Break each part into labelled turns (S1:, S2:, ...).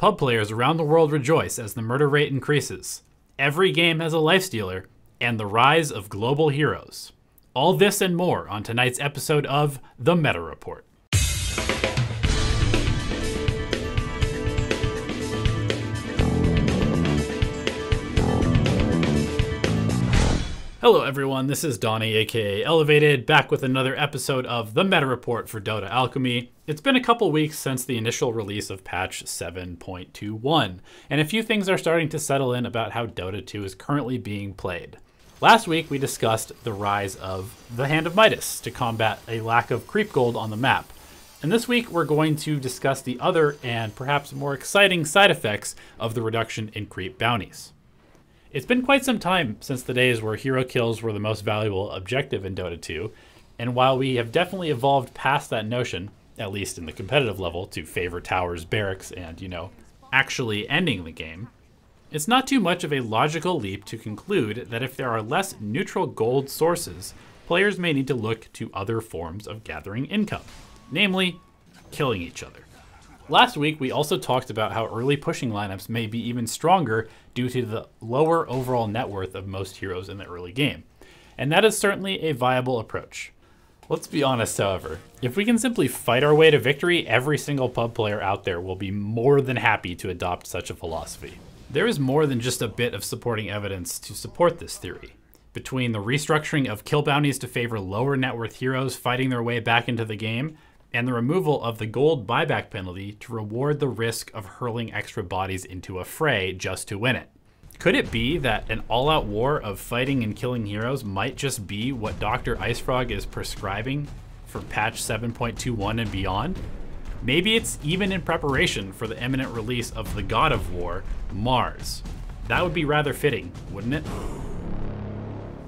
S1: Pub players around the world rejoice as the murder rate increases. Every game has a lifestealer, and the rise of global heroes. All this and more on tonight's episode of The Meta Report. Hello everyone, this is Donnie aka Elevated, back with another episode of The Meta Report for Dota Alchemy. It's been a couple weeks since the initial release of patch 7.21, and a few things are starting to settle in about how Dota 2 is currently being played. Last week we discussed the rise of the Hand of Midas to combat a lack of creep gold on the map. And this week we're going to discuss the other and perhaps more exciting side effects of the reduction in creep bounties. It's been quite some time since the days where hero kills were the most valuable objective in Dota 2, and while we have definitely evolved past that notion, at least in the competitive level, to favor towers, barracks, and, actually ending the game, it's not too much of a logical leap to conclude that if there are less neutral gold sources, players may need to look to other forms of gathering income, namely, killing each other. Last week, we also talked about how early pushing lineups may be even stronger due to the lower overall net worth of most heroes in the early game. And that is certainly a viable approach. Let's be honest, however, if we can simply fight our way to victory, every single pub player out there will be more than happy to adopt such a philosophy. There is more than just a bit of supporting evidence to support this theory. Between the restructuring of kill bounties to favor lower net worth heroes fighting their way back into the game, and the removal of the gold buyback penalty to reward the risk of hurling extra bodies into a fray just to win it. Could it be that an all-out war of fighting and killing heroes might just be what Dr. Icefrog is prescribing for patch 7.21 and beyond? Maybe it's even in preparation for the imminent release of the God of War, Mars. That would be rather fitting, wouldn't it?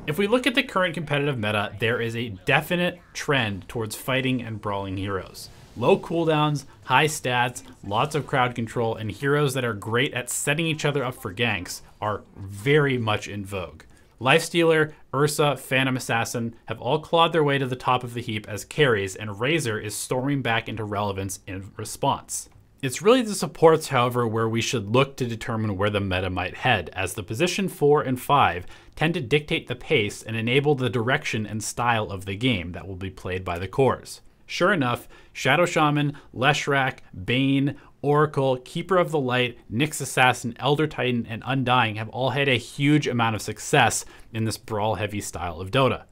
S1: If we look at the current competitive meta, there is a definite trend towards fighting and brawling heroes. Low cooldowns, high stats, lots of crowd control, and heroes that are great at setting each other up for ganks are very much in vogue. Lifestealer, Ursa, Phantom Assassin have all clawed their way to the top of the heap as carries, and Razor is storming back into relevance in response. It's really the supports, however, where we should look to determine where the meta might head, as the position 4 and 5 tend to dictate the pace and enable the direction and style of the game that will be played by the cores. Sure enough, Shadow Shaman, Leshrac, Bane, Oracle, Keeper of the Light, Nyx Assassin, Elder Titan, and Undying have all had a huge amount of success in this brawl-heavy style of Dota.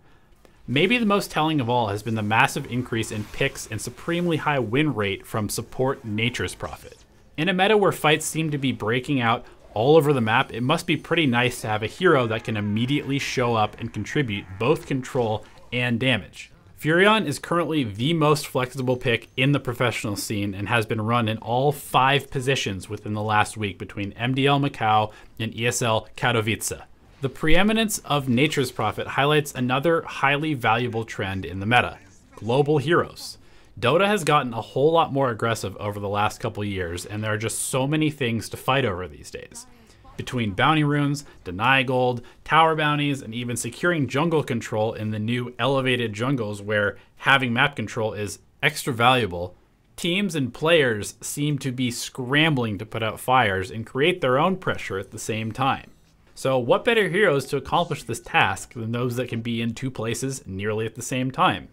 S1: Maybe the most telling of all has been the massive increase in picks and supremely high win rate from support Nature's Prophet. In a meta where fights seem to be breaking out all over the map, it must be pretty nice to have a hero that can immediately show up and contribute both control and damage. Furion is currently the most flexible pick in the professional scene and has been run in all 5 positions within the last week between MDL Macau and ESL Katowice. The preeminence of Nature's Prophet highlights another highly valuable trend in the meta: global heroes. Dota has gotten a whole lot more aggressive over the last couple years, and there are just so many things to fight over these days. Between bounty runes, deny gold, tower bounties, and even securing jungle control in the new elevated jungles where having map control is extra valuable, teams and players seem to be scrambling to put out fires and create their own pressure at the same time. So what better heroes to accomplish this task than those that can be in 2 places nearly at the same time?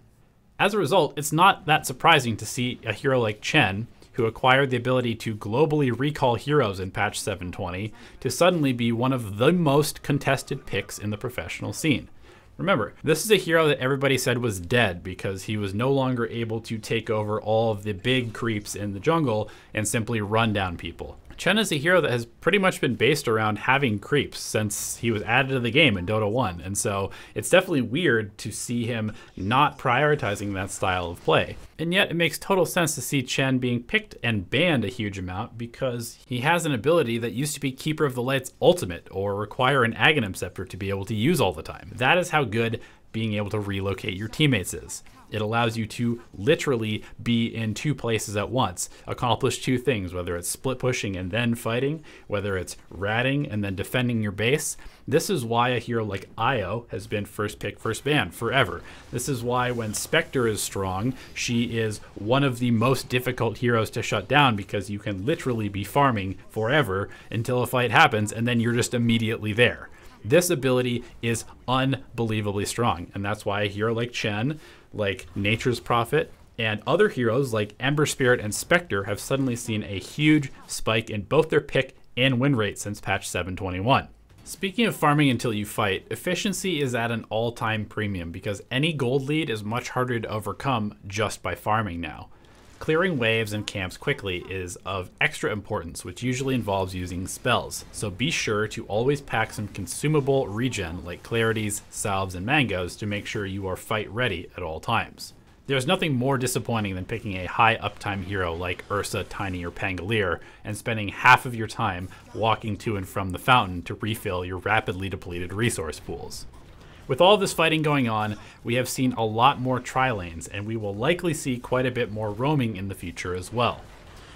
S1: As a result, it's not that surprising to see a hero like Chen, who acquired the ability to globally recall heroes in patch 720, to suddenly be one of the most contested picks in the professional scene. Remember, this is a hero that everybody said was dead because he was no longer able to take over all of the big creeps in the jungle and simply run down people. Chen is a hero that has pretty much been based around having creeps since he was added to the game in Dota 1, and so it's definitely weird to see him not prioritizing that style of play. And yet it makes total sense to see Chen being picked and banned a huge amount because he has an ability that used to be Keeper of the Light's ultimate or require an Aghanim Scepter to be able to use all the time. That is how good being able to relocate your teammates is. It allows you to literally be in two places at once, accomplish two things, whether it's split pushing and then fighting, whether it's ratting and then defending your base. This is why a hero like Io has been first pick, first ban forever. This is why when Spectre is strong, she is one of the most difficult heroes to shut down, because you can literally be farming forever until a fight happens and then you're just immediately there. This ability is unbelievably strong, and that's why a hero like Chen, like Nature's Prophet, and other heroes like Ember Spirit and Spectre have suddenly seen a huge spike in both their pick and win rate since patch 7.21. Speaking of farming until you fight, efficiency is at an all-time premium because any gold lead is much harder to overcome just by farming now. Clearing waves and camps quickly is of extra importance, which usually involves using spells, so be sure to always pack some consumable regen like clarities, salves, and mangoes to make sure you are fight ready at all times. There's nothing more disappointing than picking a high uptime hero like Ursa, Tiny, or Pangolier and spending half of your time walking to and from the fountain to refill your rapidly depleted resource pools. With all this fighting going on, we have seen a lot more tri-lanes, and we will likely see quite a bit more roaming in the future as well.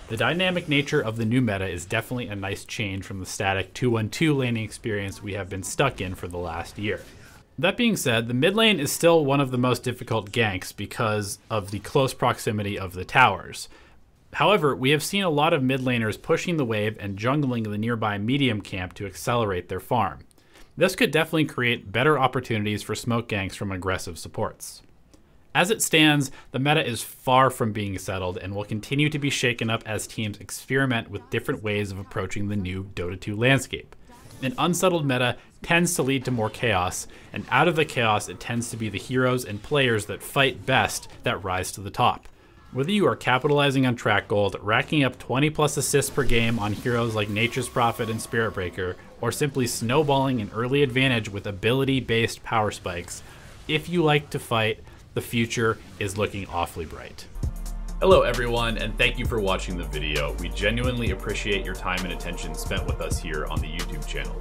S1: The dynamic nature of the new meta is definitely a nice change from the static 2-1-2 laning experience we have been stuck in for the last year. That being said, the mid lane is still one of the most difficult ganks because of the close proximity of the towers. However, we have seen a lot of mid laners pushing the wave and jungling the nearby medium camp to accelerate their farm. This could definitely create better opportunities for smoke ganks from aggressive supports. As it stands, the meta is far from being settled and will continue to be shaken up as teams experiment with different ways of approaching the new Dota 2 landscape. An unsettled meta tends to lead to more chaos, and out of the chaos it tends to be the heroes and players that fight best that rise to the top. Whether you are capitalizing on track gold, racking up 20 plus assists per game on heroes like Nature's Prophet and Spirit Breaker, or simply snowballing an early advantage with ability-based power spikes, if you like to fight, the future is looking awfully bright. Hello everyone, and thank you for watching the video. We genuinely appreciate your time and attention spent with us here on the YouTube channel.